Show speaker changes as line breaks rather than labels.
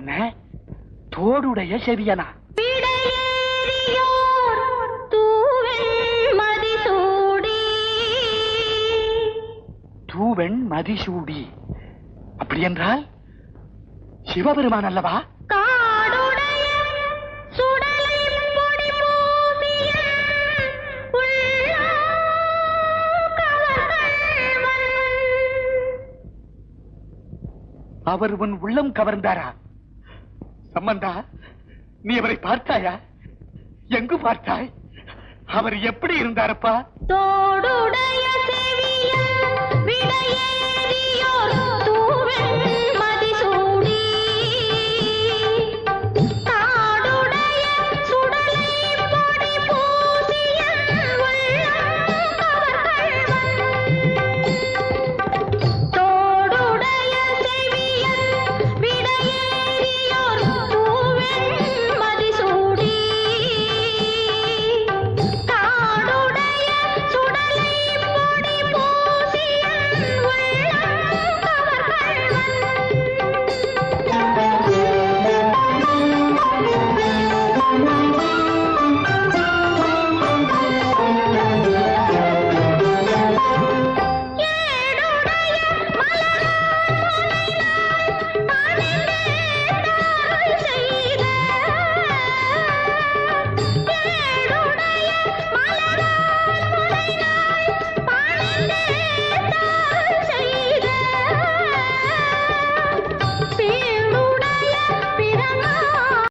என்ன தோடுடைய செவியனா? தூவெண் மதிசூடி அப்படி என்றால் சிவபெருமான் அல்லவா? அவர் உன் உள்ளம் கவர்ந்தாரா? சம்பந்தா, நீ அவரை பார்த்தாயா? எங்கு பார்த்தாய்? அவர் எப்படி இருந்தாரப்பா?
தோடுடைய